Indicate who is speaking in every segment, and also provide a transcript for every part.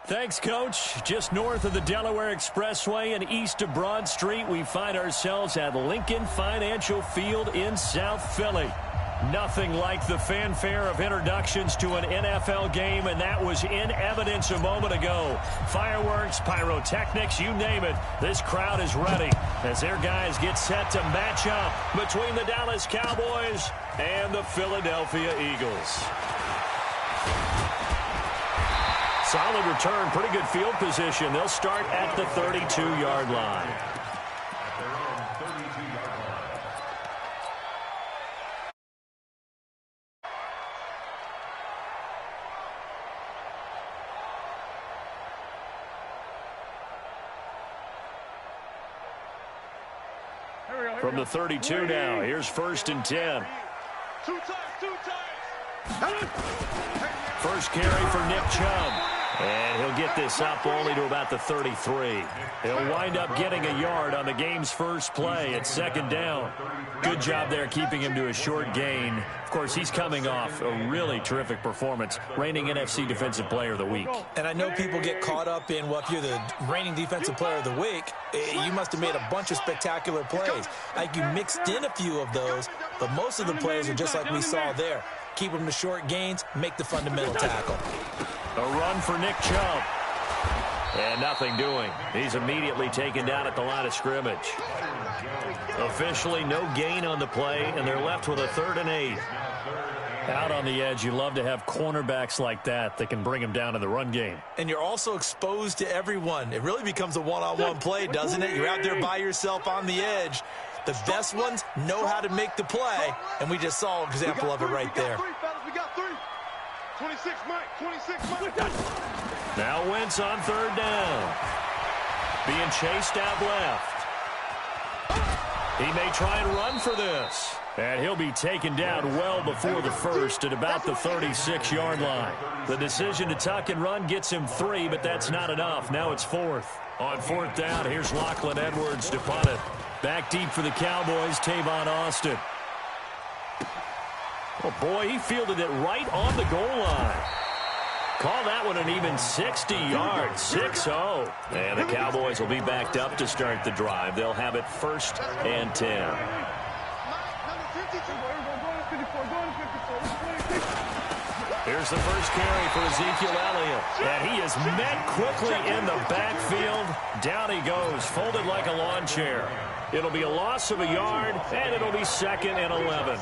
Speaker 1: Thanks, Coach. Just north of the Delaware Expressway and east of Broad Street, we find ourselves at Lincoln Financial Field in South Philly. Nothing like the fanfare of introductions to an NFL game, and that was in evidence a moment ago. Fireworks, pyrotechnics, you name it. This crowd is ready as their guys get set to match up between the Dallas Cowboys and the Philadelphia Eagles. Solid return, pretty good field position. They'll start at the 32-yard line. From the 32 now, here's 1st and 10. First carry for Nick Chubb. And he'll get this up only to about the 33. He'll wind up getting a yard on the game's first play at 2nd down. Good job there keeping him to a short gain. Of course, he's coming off a really terrific performance, reigning NFC Defensive Player of the Week.
Speaker 2: And I know people get caught up in, well, if you're the reigning Defensive Player of the Week, you must have made a bunch of spectacular plays. Like you mixed in a few of those, but most of the plays are just like we saw there. Keep them to short gains, make the fundamental tackle.
Speaker 1: A run for Nick Chubb. And nothing doing. He's immediately taken down at the line of scrimmage. Officially no gain on the play, and they're left with a 3rd and 8. Out on the edge, you love to have cornerbacks like that can bring them down in the run game.
Speaker 2: And you're also exposed to everyone. It really becomes a one-on-one play, doesn't it? You're out there by yourself on the edge. The best ones know how to make the play, and we just saw an example of it right there.
Speaker 3: 26, Mike. 26, Mike.
Speaker 1: Now Wentz on 3rd down. Being chased out left. He may try and run for this. And he'll be taken down well before the first at about the 36-yard line. The decision to tuck and run gets him 3, but that's not enough. Now it's 4th. On 4th down, here's Lachlan Edwards to punt it. Back deep for the Cowboys, Tavon Austin. Oh, boy, he fielded it right on the goal line. Call that one an even 60 yards, 6-0. And the Cowboys will be backed up to start the drive. They'll have it 1st and 10. Here's the first carry for Ezekiel Elliott. And he is met quickly in the backfield. Down he goes, folded like a lawn chair. It'll be a loss of a yard, and it'll be 2nd and 11.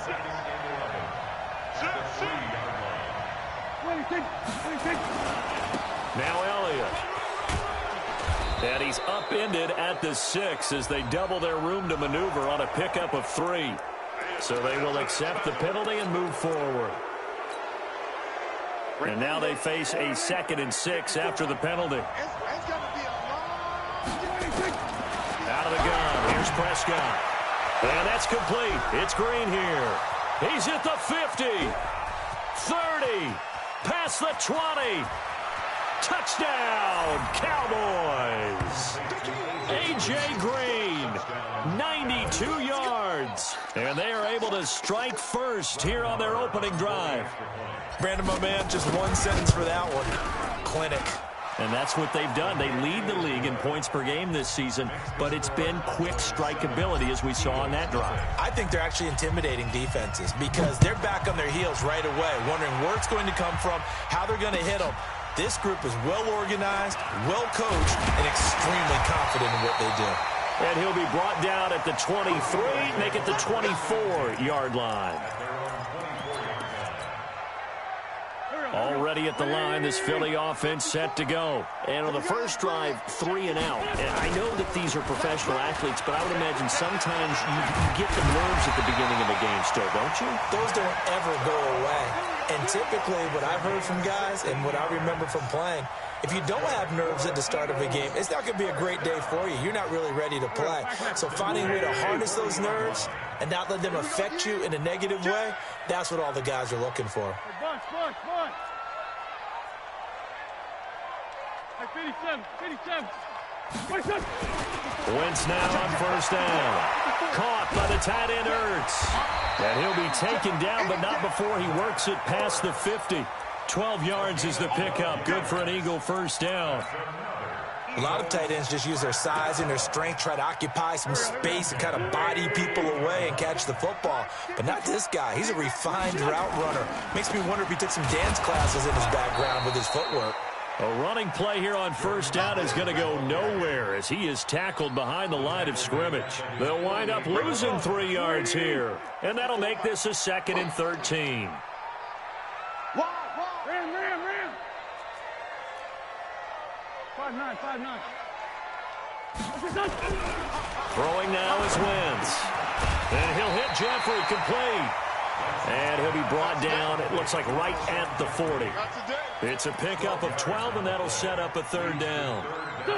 Speaker 1: Now Elliott. And he's upended at the 6 as they double their room to maneuver on a pickup of 3. So they will accept the penalty and move forward. And now they face a 2nd and 6 after the penalty. Out of the gun. Here's Prescott. And that's complete. It's Green here. He's at the 50. 30. Past the 20. Touchdown, Cowboys. A.J. Green, 92 yards. And they are able to strike first here on their opening drive.
Speaker 2: Brandon, my man, just one sentence for that one. Clinic.
Speaker 1: And that's what they've done. They lead the league in points per game this season, but it's been quick strikeability as we saw on that drive.
Speaker 2: I think they're actually intimidating defenses because they're back on their heels right away, wondering where it's going to come from, how they're going to hit them. This group is well organized, well coached, and extremely confident in what they do.
Speaker 1: And he'll be brought down at the 23, make it the 24-yard line. Already at the line, this Philly offense set to go. And on the first drive, 3 and out. And I know that these are professional athletes, but I would imagine sometimes you get the nerves at the beginning of a game still, don't you?
Speaker 2: Those don't ever go away. And typically what I've heard from guys and what I remember from playing, if you don't have nerves at the start of a game, it's not going to be a great day for you. You're not really ready to play. So finding a way to harness those nerves and not let them affect you in a negative way, that's what all the guys are looking for.
Speaker 1: Wentz now on first down. Caught by the tight end Ertz. And he'll be taken down, but not before he works it past the 50. 12 yards is the pickup. Good for an Eagle first down.
Speaker 2: A lot of tight ends just use their size and their strength, try to occupy some space and kind of body people away and catch the football. But not this guy. He's a refined route runner. Makes me wonder if he took some dance classes in his background with his footwork.
Speaker 1: A running play here on first down is going to go nowhere as he is tackled behind the line of scrimmage. They'll wind up losing 3 yards here. And that'll make this a 2nd and 13.
Speaker 3: Ram. 5-9.
Speaker 1: Throwing now is Wentz. And he'll hit Jeffrey complete. And he'll be brought down, it looks like right at the 40. It's a pickup of 12, and that'll set up a 3rd down.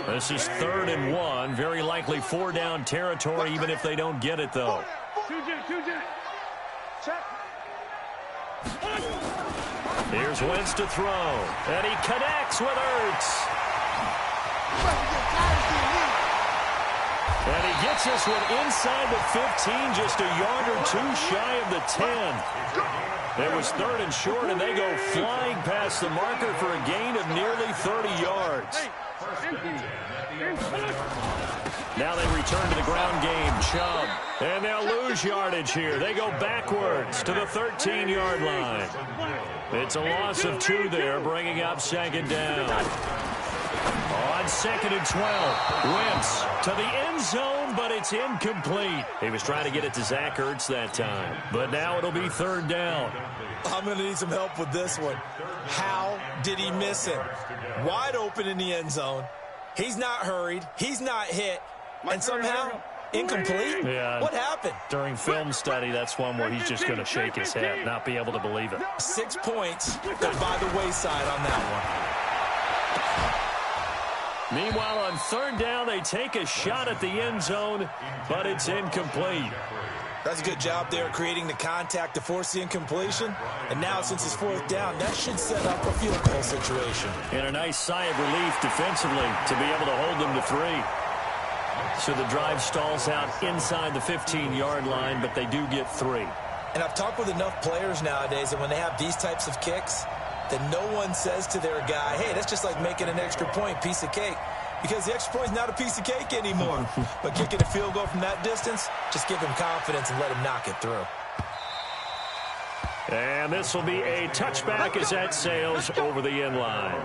Speaker 1: This is 3rd and 1. Very likely 4-down territory, even if they don't get it, though.
Speaker 3: 2-jet. Check.
Speaker 1: Here's Wentz to throw. And he connects with Ertz. And he gets this one inside the 15, just a yard or two shy of the 10. It was 3rd and short, and they go flying past the marker for a gain of nearly 30 yards. Now they return to the ground game. Chubb. And they'll lose yardage here. They go backwards to the 13-yard line. It's a loss of 2 there, bringing up 2nd down. On 2nd and 12, Wentz to the end zone, but it's incomplete. He was trying to get it to Zach Ertz that time, but now it'll be 3rd down.
Speaker 2: I'm going to need some help with this one. How did he miss him? Wide open in the end zone. He's not hurried. He's not hit. And somehow, incomplete?
Speaker 1: Yeah.
Speaker 2: What happened?
Speaker 1: During film study, that's one where he's just going to shake his head, not be able to believe it.
Speaker 2: 6 points go by the wayside on that one.
Speaker 1: Meanwhile, on 3rd down, they take a shot at the end zone, but it's incomplete.
Speaker 2: That's a good job there creating the contact to force the incompletion. And now, since it's 4th down, that should set up a field goal situation.
Speaker 1: And a nice sigh of relief defensively to be able to hold them to 3. So the drive stalls out inside the 15-yard line, but they do get 3.
Speaker 2: And I've talked with enough players nowadays that when they have these types of kicks, that no one says to their guy, hey, that's just like making an extra point, piece of cake. Because the extra point is not a piece of cake anymore. But kicking a field goal from that distance, just give him confidence and let him knock it through.
Speaker 1: And this will be a touchback as that sails over the end line.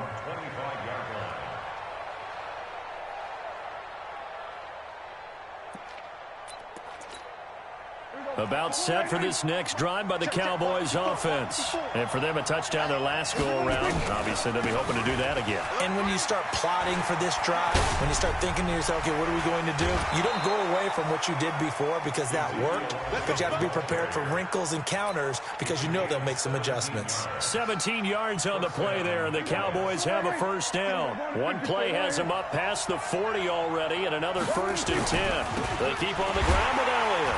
Speaker 1: About set for this next drive by the Cowboys offense. And for them, a touchdown their last go-around. Obviously, they'll be hoping to do that again.
Speaker 2: And when you start plotting for this drive, when you start thinking to yourself, okay, what are we going to do? You don't go away from what you did before because that worked, but you have to be prepared for wrinkles and counters because you know they'll make some adjustments.
Speaker 1: 17 yards on the play there, and the Cowboys have a first down. One play has them up past the 40 already, and another 1st and 10. They keep on the ground with Elliott.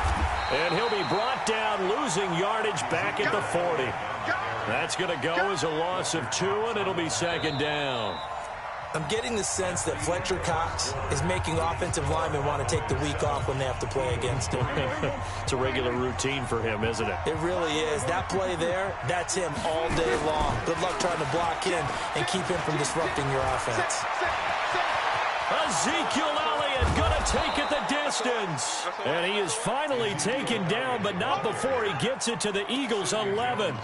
Speaker 1: And he'll be brought down, losing yardage back at the 40. That's going to go as a loss of 2, and it'll be 2nd down.
Speaker 2: I'm getting the sense that Fletcher Cox is making offensive linemen want to take the week off when they have to play against him.
Speaker 1: It's a regular routine for him, isn't it?
Speaker 2: It really is. That play there, that's him all day long. Good luck trying to block him and keep him from disrupting your offense.
Speaker 1: Ezekiel Elliott going to take it the distance. And he is finally taken down, but not before he gets it to the Eagles' 11.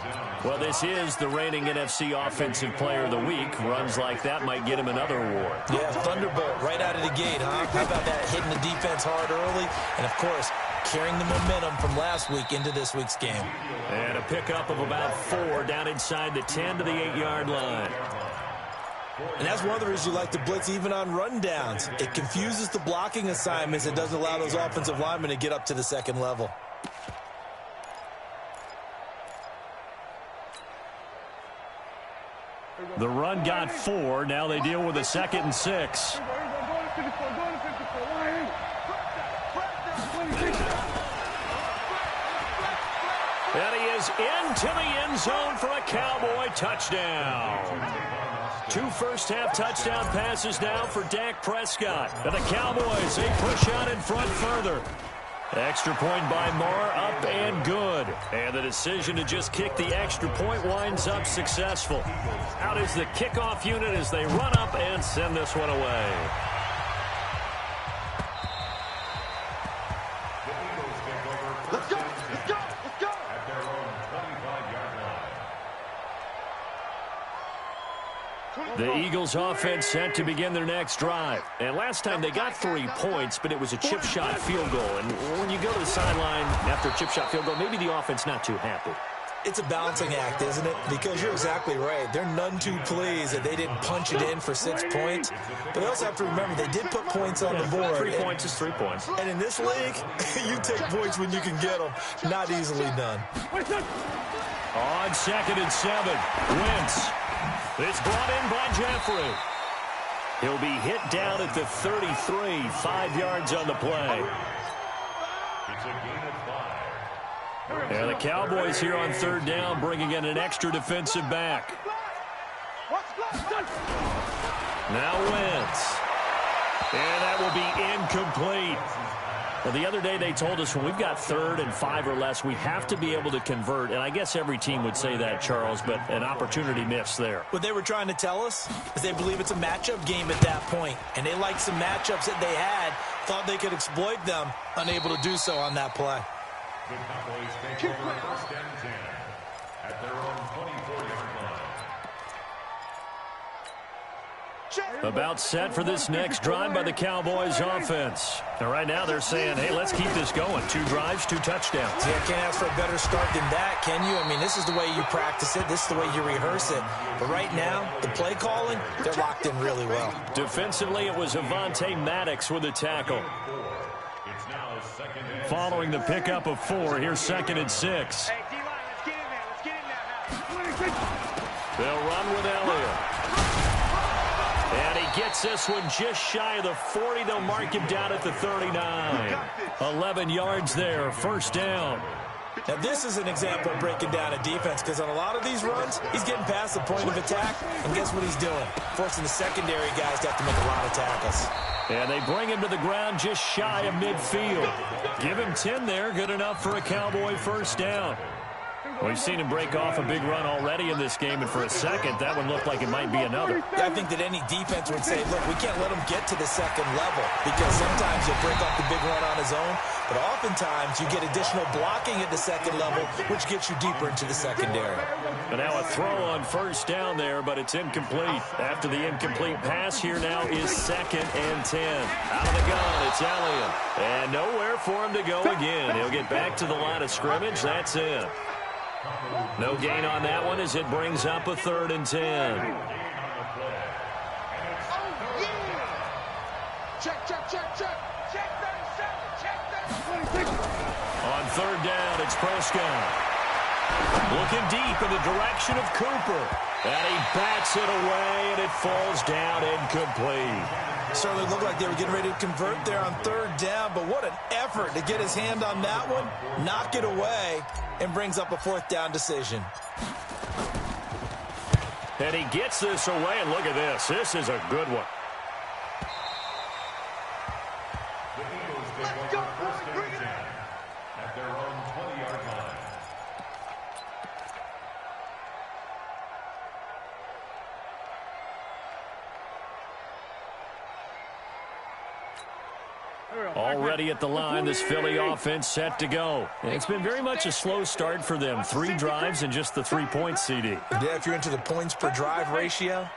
Speaker 1: Well, this is the reigning NFC Offensive Player of the Week. Runs like that might get him another award.
Speaker 2: Yeah, Thunderbolt right out of the gate, huh? How about that, hitting the defense hard early? And, of course, carrying the momentum from last week into this week's game.
Speaker 1: And a pickup of about 4 down inside the 10 to the 8-yard line.
Speaker 2: And that's one of the reasons you like to blitz even on rundowns. It confuses the blocking assignments. It doesn't allow those offensive linemen to get up to the second level.
Speaker 1: The run got 4. Now they deal with a 2nd and 6. And he is into the end zone for a Cowboy touchdown. 2 first-half touchdown passes now for Dak Prescott. And the Cowboys, they push out in front further. Extra point by Marr, up and good. And the decision to just kick the extra point winds up successful. Out is the kickoff unit as they run up and send this one away.
Speaker 4: Let's go, let's go, let's go.
Speaker 5: At their own 25-yard line.
Speaker 1: The Eagles offense set to begin their next drive. And last time they got 3 points, but it was a chip shot field goal. And when you go to the sideline after a chip shot field goal, maybe the offense not too happy.
Speaker 2: It's a balancing act, isn't it? Because you're exactly right. They're none too pleased that they didn't punch it in for 6 points. But they also have to remember they did put points on the board.
Speaker 1: 3 points is 3 points.
Speaker 2: And in this league, you take points when you can get them. Not easily done.
Speaker 1: On 2nd and 7, Wentz. It's brought in by Jeffrey. He'll be hit down at the 33, 5 yards on the play.
Speaker 5: It's a gain of 5.
Speaker 1: And the Cowboys here on 3rd down, bringing in an extra defensive back. Now Wentz. And that will be incomplete. Well, the other day they told us when we've got 3rd and 5 or less, we have to be able to convert. And I guess every team would say that, Charles, but an opportunity missed there.
Speaker 2: What they were trying to tell us is they believe it's a matchup game at that point. And they liked some matchups that they had, thought they could exploit them, unable to do so on that play.
Speaker 5: The Cowboys take over 1st and 10 at their own 24-yard line.
Speaker 1: About set for this next drive by the Cowboys offense. And right now they're saying, hey, let's keep this going. 2 drives, 2 touchdowns.
Speaker 2: Yeah, can't ask for a better start than that, can you? I mean, this is the way you practice it. This is the way you rehearse it. But right now, the play calling, they're locked in really well.
Speaker 1: Defensively, it was Avonte Maddox with a tackle.
Speaker 5: It's now 2nd and 6.
Speaker 1: Following the pickup of 4, here's 2nd and 6.
Speaker 3: Hey, D-line, let's get in there. Let's get in there now.
Speaker 1: They'll run with Elliott. And he gets this one just shy of the 40. They'll mark him down at the 39. 11 yards there, 1st down.
Speaker 2: Now, this is an example of breaking down a defense because on a lot of these runs, he's getting past the point of attack, and guess what he's doing? Forcing the secondary guys to have to make a lot of tackles.
Speaker 1: And they bring him to the ground just shy of midfield. Give him 10 there, good enough for a Cowboy 1st down. We've seen him break off a big run already in this game, and for a second, that one looked like it might be another.
Speaker 2: Yeah, I think that any defense would say, look, we can't let him get to the 2nd level because sometimes he'll break off the big run on his own, but oftentimes you get additional blocking at the 2nd level, which gets you deeper into the secondary.
Speaker 1: And now a throw on 1st down there, but it's incomplete. After the incomplete pass, here now is 2nd and 10. Out of the gun, it's Elliott. And nowhere for him to go again. He'll get back to the line of scrimmage. That's it. No gain on that one as it brings up a 3rd and 10.
Speaker 4: Check, check, check, check. Check 37, check 37.
Speaker 1: On 3rd down, it's Prescott. Looking deep in the direction of Cooper. And he bats it away, and it falls down incomplete.
Speaker 2: Certainly looked like they were getting ready to convert there on 3rd down, but what an effort to get his hand on that one, knock it away, and brings up a 4th down decision.
Speaker 1: And he gets this away, and look at this. This is a good one.
Speaker 5: The Eagles take over 1st and 10 at their own 20-yard line.
Speaker 1: Already at the line, this Philly offense set to go. And it's been very much a slow start for them. 3 drives and just the 3 points, CD.
Speaker 2: Yeah, if you're into the points per drive ratio,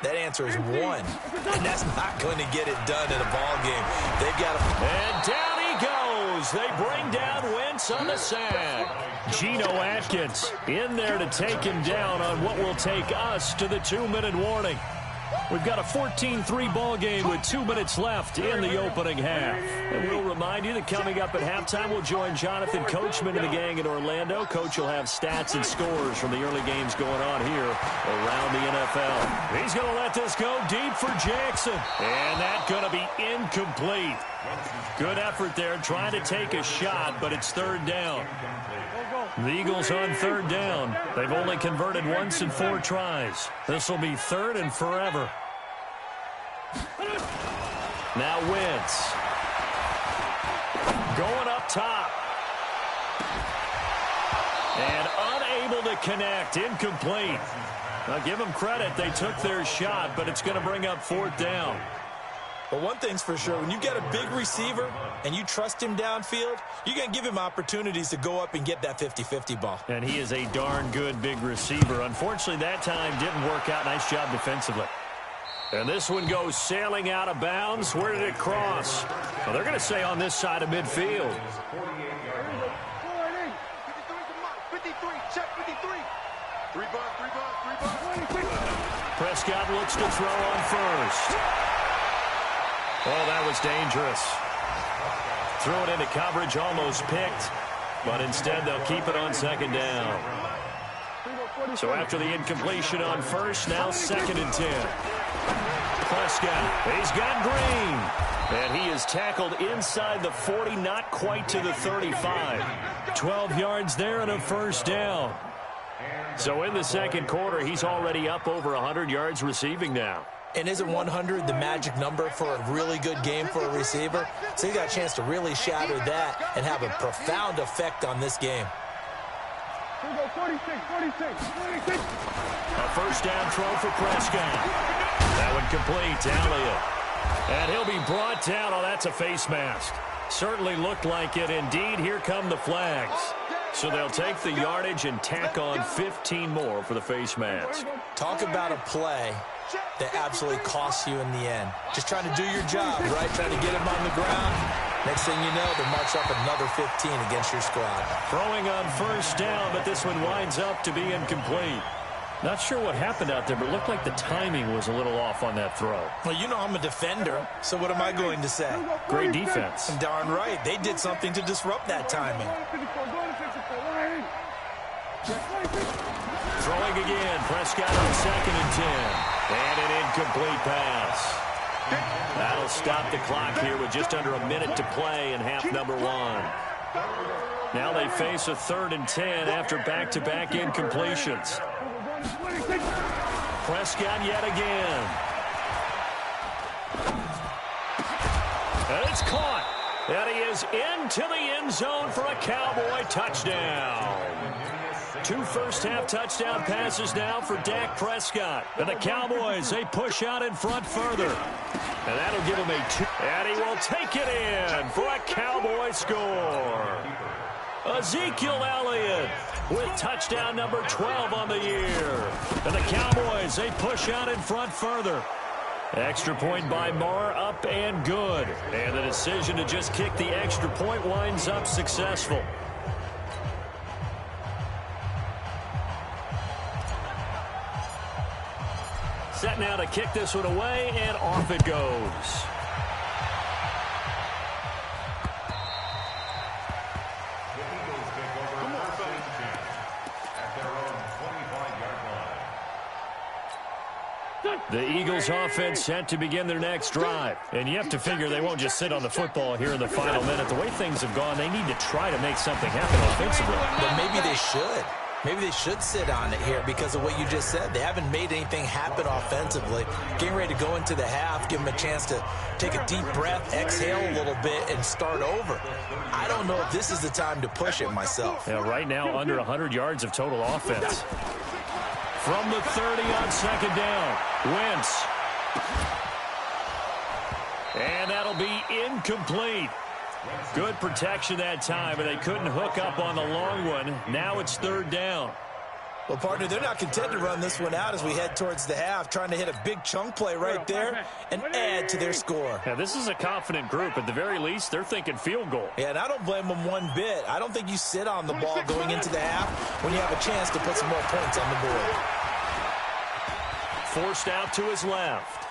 Speaker 2: that answer is 1. And that's not going to get it done in a ball game. They've got to...
Speaker 1: And down he goes. They bring down Wentz on the sack. Geno Atkins in there to take him down on what will take us to the 2-minute warning. We've got a 14-3 ball game with 2 minutes left in the opening half. And we'll remind you that coming up at halftime, we'll join Jonathan Coachman and the gang in Orlando. Coach will have stats and scores from the early games going on here around the NFL. He's going to let this go deep for Jackson. And that's going to be incomplete. Good effort there, trying to take a shot, but it's 3rd down. The Eagles on 3rd down. They've only converted once in 4 tries. This will be 3rd and forever. Now Wentz. Going up top. And unable to connect. Incomplete. Now, give them credit. They took their shot, but it's going to bring up 4th down.
Speaker 2: Well, one thing's for sure. When you get a big receiver and you trust him downfield, you're going to give him opportunities to go up and get that 50-50 ball.
Speaker 1: And he is a darn good big receiver. Unfortunately, that time didn't work out. Nice job defensively. And this one goes sailing out of bounds. Where did it cross? Well, they're going to say on this side of midfield.
Speaker 4: 53, check 53. 3 bucks.
Speaker 1: Prescott looks to throw on first. Oh, that was dangerous. Threw it into coverage, almost picked. But instead, they'll keep it on 2nd down. So after the incompletion on first, now 2nd and 10. Prescott, he's got Green. And he is tackled inside the 40, not quite to the 35. 12 yards there and a 1st down. So in the 2nd quarter, he's already up over 100 yards receiving now.
Speaker 2: And isn't 100 the magic number for a really good game for a receiver? So he got a chance to really shatter that and have a profound effect on this game.
Speaker 3: 46.
Speaker 1: A 1st down throw for Prescott. That one complete to Elliott. And he'll be brought down. Oh, that's a face mask. Certainly looked like it. Indeed, here come the flags. So they'll take the yardage and tack on 15 more for the face mask.
Speaker 2: Talk about a play that absolutely costs you in the end. Just trying to do your job, right? Trying to get him on the ground. Next thing you know, they march up another 15 against your squad.
Speaker 1: Throwing on 1st down, but this one winds up to be incomplete. Not sure what happened out there, but it looked like the timing was a little off on that throw.
Speaker 2: Well, you know I'm a defender, so what am I going to say?
Speaker 1: Great defense.
Speaker 2: Darn right. They did something to disrupt that timing.
Speaker 1: Throwing again. Prescott on 2nd and 10. And an incomplete pass. That'll stop the clock here with just under a minute to play in half number 1. Now they face a 3rd and 10 after back-to-back incompletions. Prescott yet again. And it's caught. And he is into the end zone for a Cowboy touchdown. 2 first-half touchdown passes now for Dak Prescott. And the Cowboys, they push out in front further. And that'll give him a 2. And he will take it in for a Cowboy score. Ezekiel Elliott with touchdown number 12 on the year. And the Cowboys, they push out in front further. Extra point by Marr, up and good. And the decision to just kick the extra point winds up successful. Set now to kick this one away, and off it goes. The Eagles offense set to begin their next drive. And you have to figure they won't just sit on the football here in the final minute. The way things have gone, they need to try to make something happen offensively.
Speaker 2: But maybe they should. Maybe they should sit on it here because of what you just said. They haven't made anything happen offensively. Getting ready to go into the half, give them a chance to take a deep breath, exhale a little bit, and start over. I don't know if this is the time to push it myself.
Speaker 1: Yeah, right now, under 100 yards of total offense. From the 30 on 2nd down, Wentz. And that'll be incomplete. Good protection that time, but they couldn't hook up on the long one. Now it's 3rd down.
Speaker 2: Well, partner, they're not content to run this one out as we head towards the half, trying to hit a big chunk play right there and add to their score.
Speaker 1: Yeah, this is a confident group. At the very least, they're thinking field goal.
Speaker 2: Yeah, and I don't blame them one bit. I don't think you sit on the ball going into the half when you have a chance to put some more points on the board.
Speaker 1: Forced out to his left.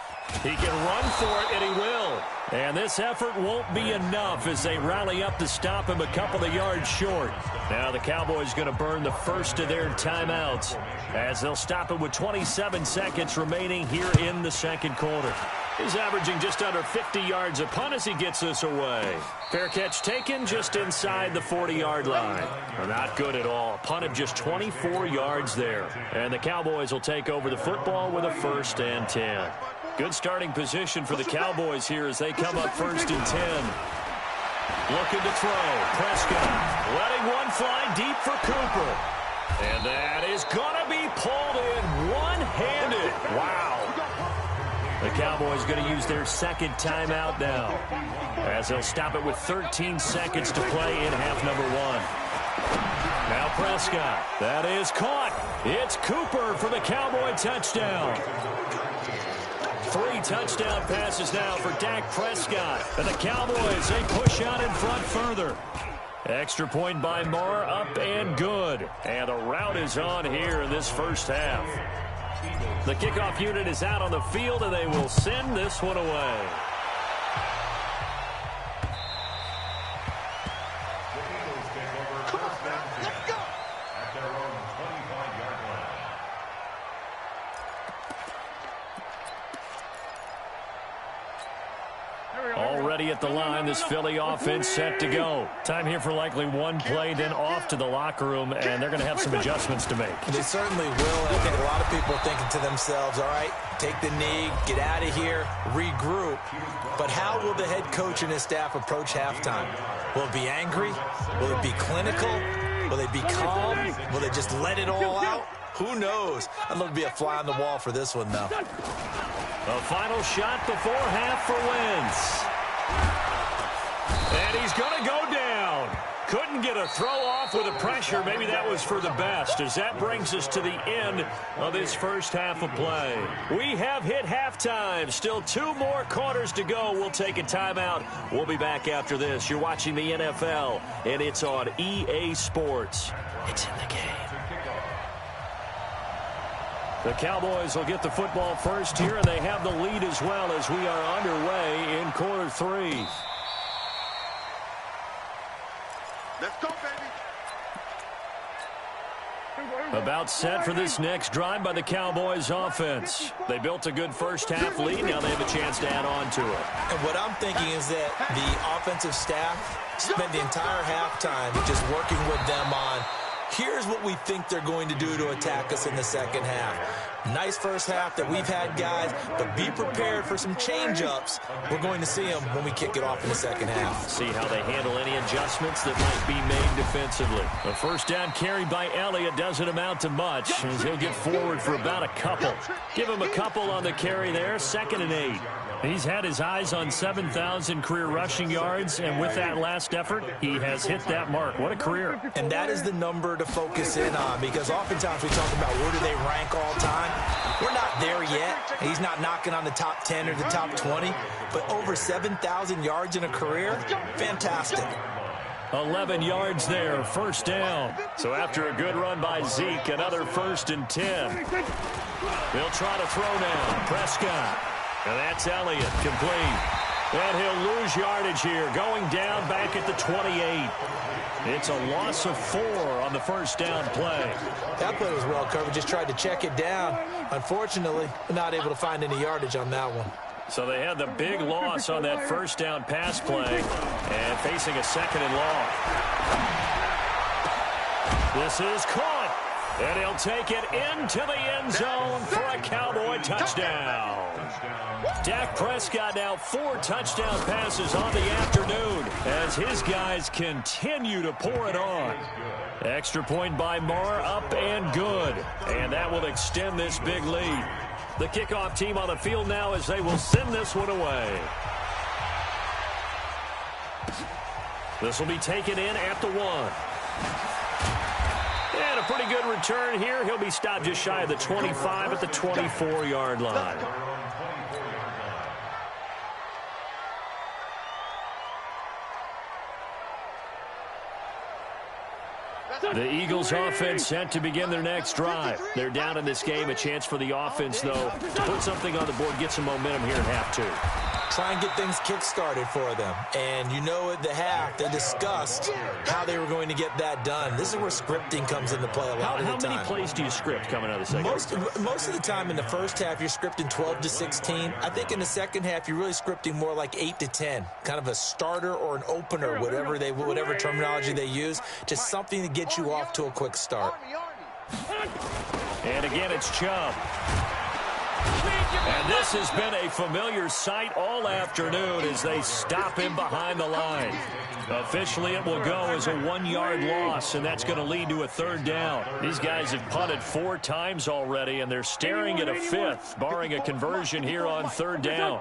Speaker 1: He can run for it, and he will. And this effort won't be enough as they rally up to stop him a couple of yards short. Now the Cowboys going to burn the first of their timeouts as they'll stop him with 27 seconds remaining here in the 2nd quarter. He's averaging just under 50 yards a punt as he gets this away. Fair catch taken just inside the 40-yard line. Not good at all. A punt of just 24 yards there. And the Cowboys will take over the football with a 1st and 10. Good starting position for the Cowboys here as they come up 1st and 10. Looking to throw. Prescott letting one fly deep for Cooper. And that is going to be pulled in one-handed. Wow. The Cowboys going to use their second timeout now, as they'll stop it with 13 seconds to play in half number one. Now Prescott. That is caught. It's Cooper for the Cowboy touchdown. 3 touchdown passes now for Dak Prescott. And the Cowboys, they push out in front further. Extra point by Marr, up and good. And a rout is on here in this first half. The kickoff unit is out on the field, and they will send this one away. Already at the line, this Philly offense set to go. Time here for likely one play, then off to the locker room, and they're going to have some adjustments to make.
Speaker 2: They certainly will. I think a lot of people are thinking to themselves, all right, take the knee, get out of here, regroup. But how will the head coach and his staff approach halftime? Will it be angry? Will it be clinical? Will they be calm? Will they just let it all out? Who knows? I'd love to be a fly on the wall for this one, though.
Speaker 1: A final shot before half for Wentz. And he's going to go down. Couldn't get a throw off with the pressure. Maybe that was for the best, as that brings us to the end of this first half of play. We have hit halftime. Still 2 more quarters to go. We'll take a timeout. We'll be back after this. You're watching the NFL, and it's on EA Sports. It's in the game. The Cowboys will get the football first here, and they have the lead as well as we are underway in quarter 3.
Speaker 4: Let's go, baby.
Speaker 1: About set for this next drive by the Cowboys offense. They built a good first half lead. Now they have a chance to add on to it.
Speaker 2: And what I'm thinking is that the offensive staff spent the entire halftime just working with them on, here's what we think they're going to do to attack us in the second half. Nice first half that we've had, guys, but be prepared for some change-ups. We're going to see them when we kick it off in the second half.
Speaker 1: See how they handle any adjustments that might be made defensively. A first down carry by Elliott doesn't amount to much, as he'll get forward for about a couple. Give him a couple on the carry there, 2nd and 8. He's had his eyes on 7,000 career rushing yards, and with that last effort, he has hit that mark. What a career.
Speaker 2: And that is the number to focus in on, because oftentimes we talk about where do they rank all time. We're not there yet. He's not knocking on the top 10 or the top 20, but over 7,000 yards in a career, fantastic.
Speaker 1: 11 yards there, first down. So after a good run by Zeke, another 1st and 10. They'll try to throw now. Prescott. And that's Elliott, complete. And he'll lose yardage here, going down back at the 28. It's a loss of 4 on the first down play.
Speaker 2: That play was well covered, just tried to check it down. Unfortunately, not able to find any yardage on that one.
Speaker 1: So they had the big loss on that first down pass play, and facing a 2nd and long. This is caught, and he'll take it into the end zone for a Cowboy touchdown. Dak Prescott now 4 touchdown passes on the afternoon as his guys continue to pour it on. Extra point by Marr, up and good. And that will extend this big lead. The kickoff team on the field now as they will send this one away. This will be taken in at the 1. And a pretty good return here. He'll be stopped just shy of the 25 at the 24-yard line. The Eagles offense set to begin their next drive. They're down in this game. A chance for the offense, though, to put something on the board, get some momentum here in half 2.
Speaker 2: Try and get things kick-started for them. And you know at the half, they discussed how they were going to get that done. This is where scripting comes into play a lot of the time.
Speaker 1: How many plays do you script coming out of the second?
Speaker 2: Most of the time in the first half, you're scripting 12 to 16. I think in the second half, you're really scripting more like 8 to 10. Kind of a starter or an opener, whatever terminology they use. Just something to get you off to a quick start.
Speaker 1: And again, it's Chubb. And this has been a familiar sight all afternoon as they stop him behind the line. Officially, it will go as a 1-yard loss, and that's going to lead to a 3rd down. These guys have punted 4 times already, and they're staring at a 5th, barring a conversion here on 3rd down.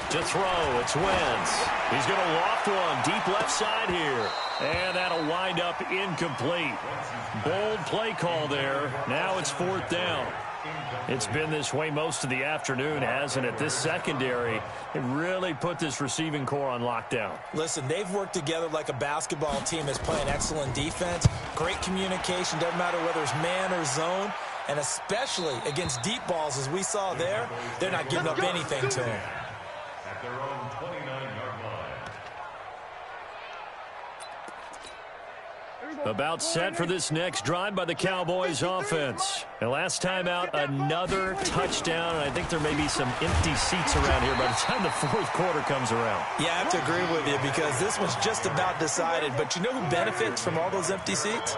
Speaker 1: To throw, it's Wentz. He's going to loft one deep left side here. And that'll wind up incomplete. Bold play call there. Now it's 4th down. It's been this way most of the afternoon, hasn't it? This secondary, it really put this receiving core on lockdown.
Speaker 2: Listen, they've worked together like a basketball team that's playing excellent defense. Great communication, doesn't matter whether it's man or zone. And especially against deep balls, as we saw there, they're not giving up anything to him.
Speaker 5: At their own 29-yard line.
Speaker 1: About set for this next drive by the Cowboys offense. And last time out, another touchdown. And I think there may be some empty seats around here by the time the 4th quarter comes around.
Speaker 2: Yeah, I have to agree with you because this one's just about decided. But you know who benefits from all those empty seats?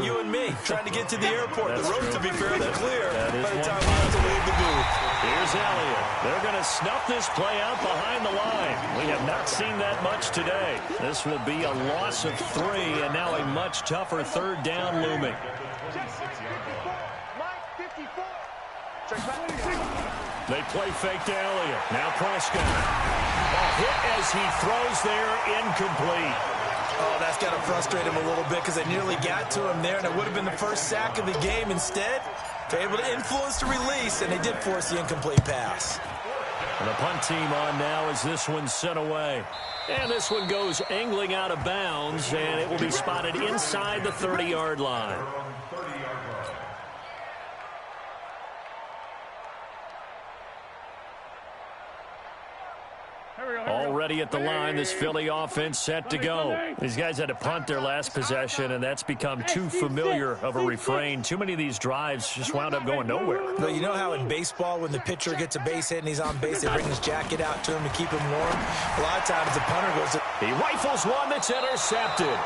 Speaker 2: You and me, trying to get to the airport. The road, to be fair, they're clear by the time we have to leave the booth.
Speaker 1: Here's Elliott. They're going to snuff this play out behind the line. We have not seen that much today. This will be a loss of 3, and now a much tougher 3rd down looming. They play fake to Elliott. Now Prescott. A hit as he throws there, incomplete.
Speaker 2: Oh, that's got to frustrate him a little bit because they nearly got to him there, and it would have been the first sack of the game. Instead, they're able to influence the release, and they did force the incomplete pass.
Speaker 1: And the punt team on now as this one's sent away. And this one goes angling out of bounds, and it will be spotted inside the 30-yard line. Already at the line, this Philly offense set to go. These guys had to punt their last possession, and that's become too familiar of a refrain. Too many of these drives just wound up going nowhere.
Speaker 2: But you know how in baseball, when the pitcher gets a base hit and he's on base, they bring his jacket out to him to keep him warm? A lot of times the punter goes to...
Speaker 1: He rifles one that's intercepted.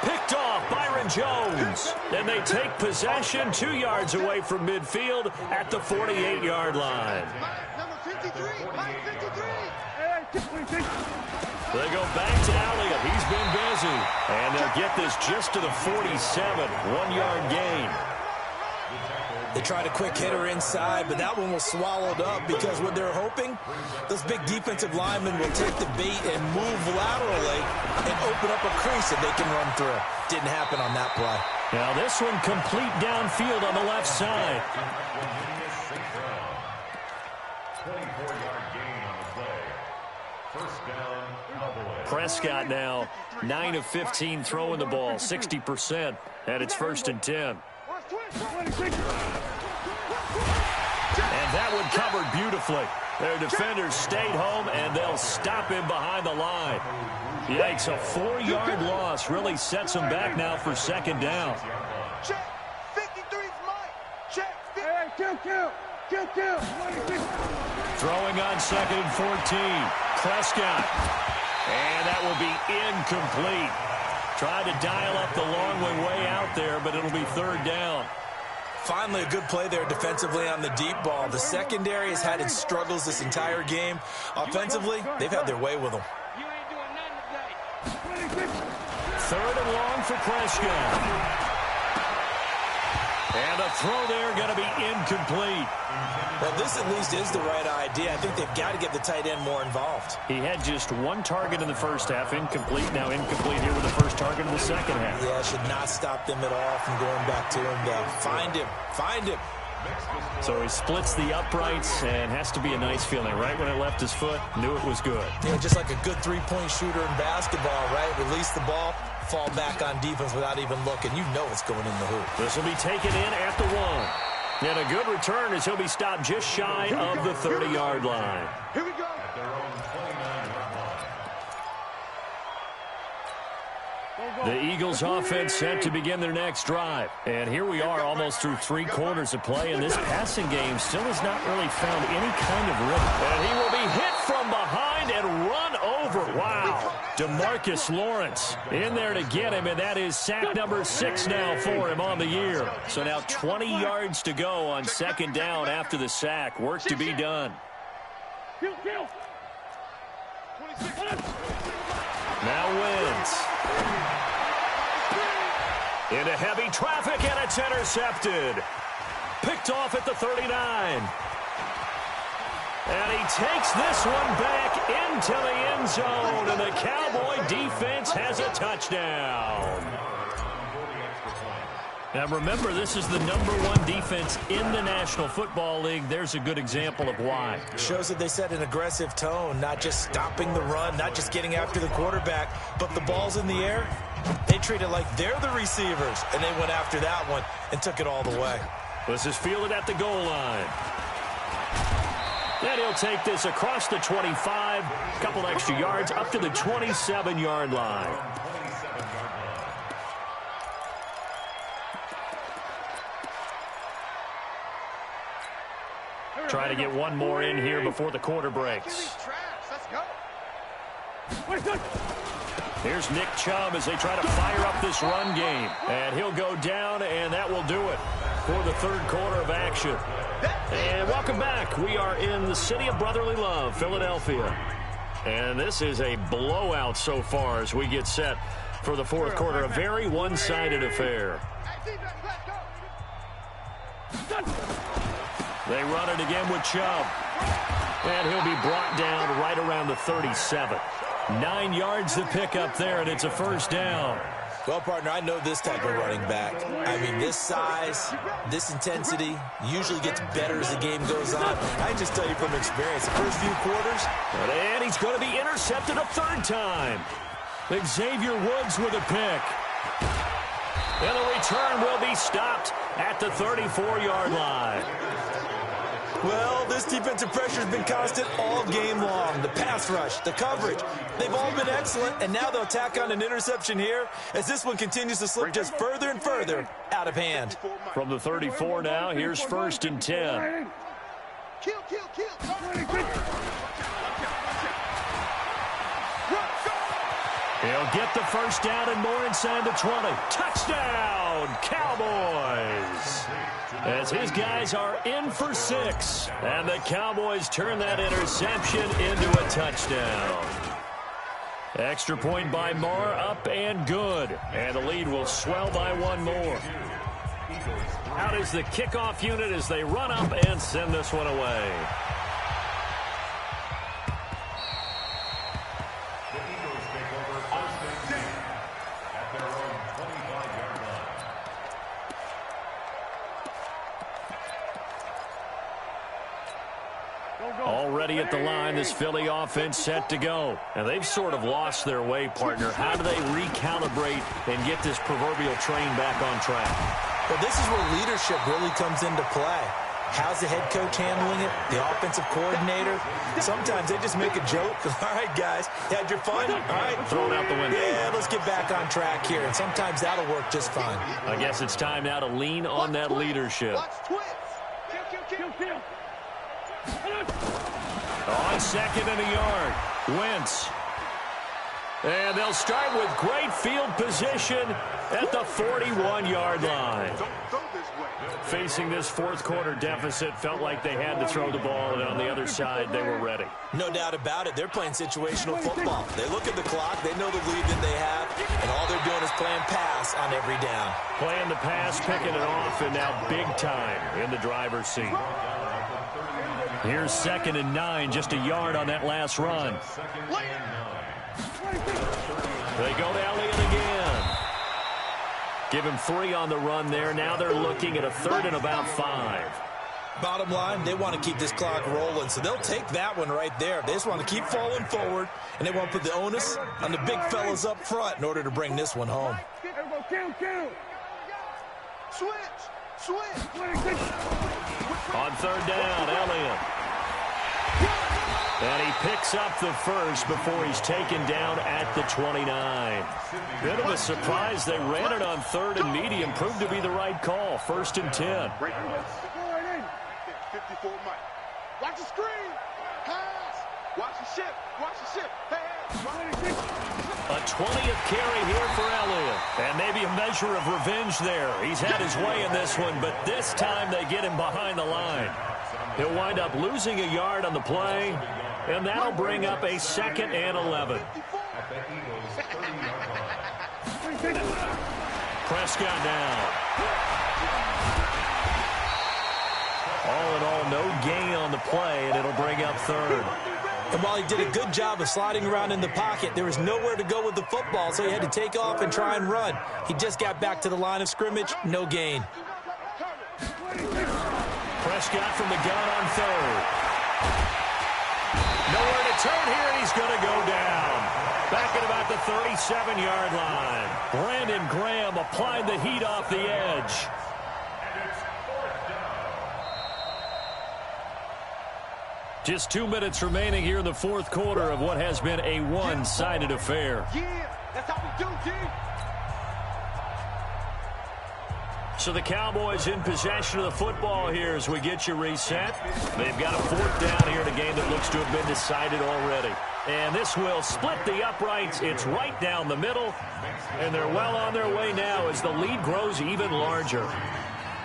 Speaker 1: Picked off Byron Jones. And they take possession 2 yards away from midfield at the 48-yard line.
Speaker 4: Number 53, Mike 53.
Speaker 1: They go back to Elliott. He's been busy. And they'll get this just to the 47. 1-yard gain.
Speaker 2: They tried a quick hitter inside, but that one was swallowed up because what they're hoping, those big defensive linemen will take the bait and move laterally and open up a crease that they can run through. Didn't happen on that play.
Speaker 1: Now this one complete downfield on the left side.
Speaker 5: 24-yard gain on the play. First down, Cowboys.
Speaker 1: Prescott now 9 of 15 throwing the ball, 60%, and it's 1st and 10. And that one covered beautifully. Their defenders stayed home, and they'll stop him behind the line. Yikes, a 4-yard loss really sets them back now for 2nd down.
Speaker 4: Check. 53's Mike. Check.
Speaker 1: Throwing on 2nd and 14. Prescott. And that will be incomplete. Tried to dial up the long way out there, but it'll be 3rd down.
Speaker 2: Finally, a good play there defensively on the deep ball. The secondary has had its struggles this entire game. Offensively, they've had their way with them.
Speaker 4: You ain't doing nothing today.
Speaker 1: 3rd and long for Prescott. And a throw there going to be incomplete.
Speaker 2: Well, this at least is the right idea. I think they've got to get the tight end more involved.
Speaker 1: He had just 1 target in the first half, incomplete. Now incomplete here with the first target in the second half.
Speaker 2: Yeah, it should not stop them at all from going back to him, though. Find him.
Speaker 1: So he splits the uprights and has to be a nice feeling. Right when it left his foot, knew it was good.
Speaker 2: Yeah, just like a good three-point shooter in basketball, right? Release the ball, fall back on defense without even looking. You know it's going in the hoop.
Speaker 1: This will be taken in at the 1. And a good return as he'll be stopped just shy of the 30-yard line.
Speaker 4: Here we go.
Speaker 5: At their own 29-yard line.
Speaker 1: The Eagles offense set to begin their next drive. And here we are almost through 3 quarters of play, and this passing game still has not really found any kind of rhythm. And he will be hit from behind and run over. Wow. DeMarcus Lawrence in there to get him, and that is sack number 6 now for him on the year. So now 20 yards to go on second down after the sack. Work to be done. Now wins. Into heavy traffic, and it's intercepted. Picked off at the 39. And he takes this one back into the end zone, and the Cowboy defense has a touchdown. Now remember, this is the #1 defense in the National Football League. There's a good example of why.
Speaker 2: Shows that they set an aggressive tone, not just stopping the run, not just getting after the quarterback, but the ball's in the air. They treat it like they're the receivers, and they went after that one and took it all the way.
Speaker 1: This is fielded at the goal line. And he'll take this across the 25, a couple extra yards, up to the 27-yard line. Try to get one more in here before the quarter breaks. Here's Nick Chubb as they try to fire up this run game. And he'll go down, and that will do it for the third quarter of action. And welcome back. We are in the city of brotherly love, Philadelphia. And this is a blowout so far as we get set for the fourth quarter. A very one-sided affair. They run it again with Chubb. And he'll be brought down right around the 37. 9 yards to pick up there, and it's a first down.
Speaker 2: Well, partner, I know this type of running back. I mean, this size, this intensity usually gets better as the game goes on. I can just tell you from experience, the first few quarters.
Speaker 1: And he's going to be intercepted a third time. Xavier Woods with a pick. And the return will be stopped at the 34-yard line.
Speaker 2: Well, this defensive pressure has been constant all game long. The pass rush, the coverage, they've all been excellent, and now they'll tack on an interception here as this one continues to slip just further and further out of hand.
Speaker 1: From the 34 now, here's 1st and 10. He'll get the first down and more inside the 20. Touchdown, Cowboys! As his guys are in for 6. And the Cowboys turn that interception into a touchdown. Extra point by Marr, up and good. And the lead will swell by one more. Out is the kickoff unit as they run up and send this one away. Already at the line, this Philly offense set to go. And they've sort of lost their way, partner. How do they recalibrate and get this proverbial train back on track?
Speaker 2: Well, this is where leadership really comes into play. How's the head coach handling it? The offensive coordinator? Sometimes they just make a joke. All right, guys, had your fun? All right.
Speaker 1: Throw it out the window.
Speaker 2: Yeah, let's get back on track here. And sometimes that'll work just fine.
Speaker 1: I guess it's time now to lean on that leadership. On 2nd and a yard, Wentz. And they'll start with great field position at the 41-yard line. Facing this fourth quarter deficit, felt like they had to throw the ball, and on the other side, they were ready.
Speaker 2: No doubt about it. They're playing situational football. They look at the clock. They know the lead that they have, and all they're doing is playing pass on every down.
Speaker 1: Playing the pass, picking it off, and now big time in the driver's seat. Here's 2nd and 9, just a yard on that last run. They go to Elliott again. Give him 3 on the run there. Now they're looking at a 3rd and about 5.
Speaker 2: Bottom line, they want to keep this clock rolling, so they'll take that one right there. They just want to keep falling forward, and they want to put the onus on the big fellas up front in order to bring this one home.
Speaker 1: On 3rd down, Elliott. And he picks up the first before he's taken down at the 29. Bit of a surprise. They ran it on 3rd and medium. Proved to be the right call. 1st and 10.
Speaker 4: Watch the screen. Pass. Watch the ship. Watch the ship. Hey.
Speaker 1: A 20th carry here for Elliott. And maybe a measure of revenge there. He's had his way in this one, but this time they get him behind the line. He'll wind up losing a yard on the play, and that'll bring up a 2nd and 11. Prescott down. All in all, no gain on the play, and it'll bring up 3rd.
Speaker 2: And while he did a good job of sliding around in the pocket, there was nowhere to go with the football, so he had to take off and try and run. He just got back to the line of scrimmage, no gain.
Speaker 1: Prescott from the gun on 3rd. Nowhere to turn here, and he's going to go down. Back at about the 37-yard line. Brandon Graham applied the heat off the edge. Just 2 minutes remaining here in the 4th quarter of what has been a one-sided affair.
Speaker 4: Yeah, that's how we do, G.
Speaker 1: So the Cowboys in possession of the football here as we get you reset. They've got a 4th down here in a game that looks to have been decided already. And this will split the uprights. It's right down the middle. And they're well on their way now as the lead grows even larger.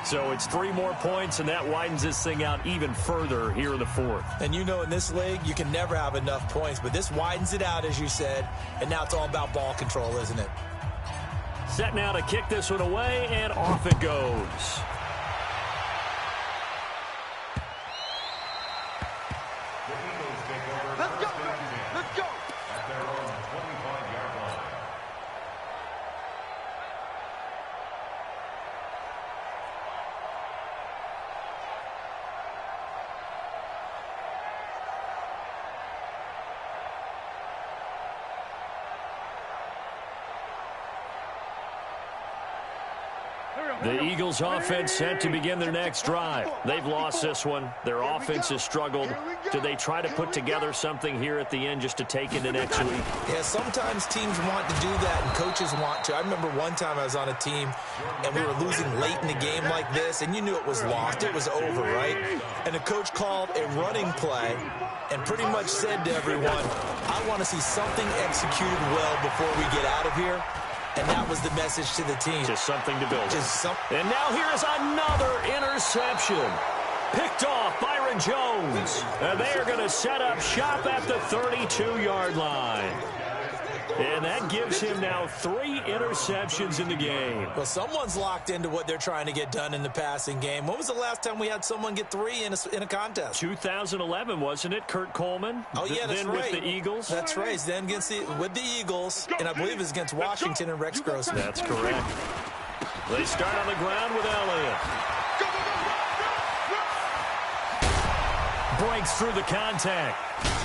Speaker 1: So it's 3 more points, and that widens this thing out even further here in the 4th.
Speaker 2: And you know in this league, you can never have enough points, but this widens it out, as you said, and now it's all about ball control, isn't it?
Speaker 1: Set now to kick this one away, and off it goes.
Speaker 4: Let's go. Let's go.
Speaker 5: At their own 25-yard line.
Speaker 1: The Eagles offense set to begin their next drive. They've lost this one. Their offense has struggled. Do they try to put together something here at the end just to take into next week?
Speaker 2: Yeah, sometimes teams want to do that and coaches want to. I remember one time I was on a team and we were losing late in a game like this, and you knew it was lost. It was over, right? And the coach called a running play and pretty much said to everyone, I want to see something executed well before we get out of here. And that was the message to the team.
Speaker 1: Just something to build.
Speaker 2: And
Speaker 1: now here's another interception. Picked off Byron Jones. And they are going to set up shop at the 32-yard line. And that gives him now 3 interceptions in the game.
Speaker 2: Well, someone's locked into what they're trying to get done in the passing game. When was the last time we had someone get 3 in a contest?
Speaker 1: 2011, wasn't it? Kurt Coleman?
Speaker 2: Oh, yeah, that's
Speaker 1: then
Speaker 2: right.
Speaker 1: With the Eagles?
Speaker 2: That's right. Then with the Eagles, and I believe it's against Washington and Rex Grossman.
Speaker 1: That's correct. They start on the ground with Elliott. Breaks through the contact.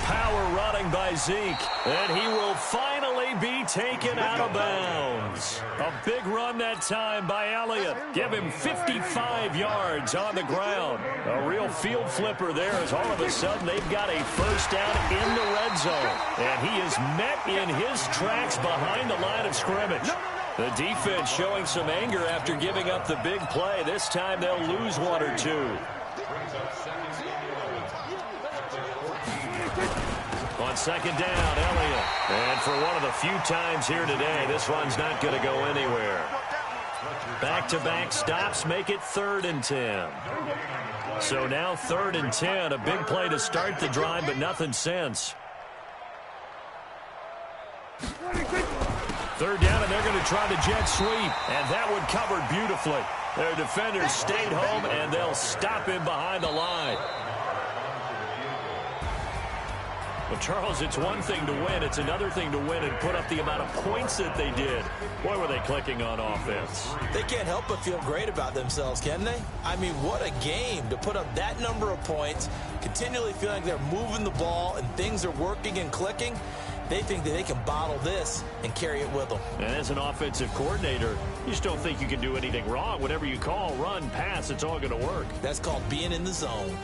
Speaker 1: Power running by Zeke. And he will finally be taken out of bounds. A big run that time by Elliott. Give him 55 yards on the ground. A real field flipper there as all of a sudden they've got a first down in the red zone. And he is met in his tracks behind the line of scrimmage. The defense showing some anger after giving up the big play. This time they'll lose 1 or 2. On second down, Elliott. And for one of the few times here today, this run's not going to go anywhere. Back-to-back stops make it 3rd and 10. So now 3rd and 10, a big play to start the drive, but nothing since. 3rd down, and they're going to try the jet sweep. And that one covered beautifully. Their defenders stayed home, and they'll stop him behind the line. Well, Charles, it's one thing to win. It's another thing to win and put up the amount of points that they did. Boy, were they clicking on offense.
Speaker 2: They can't help but feel great about themselves, can they? I mean, what a game to put up that number of points, continually feeling like they're moving the ball and things are working and clicking. They think that they can bottle this and carry it with them.
Speaker 1: And as an offensive coordinator, you just don't think you can do anything wrong. Whatever you call, run, pass, it's all going to work.
Speaker 2: That's called being in the zone.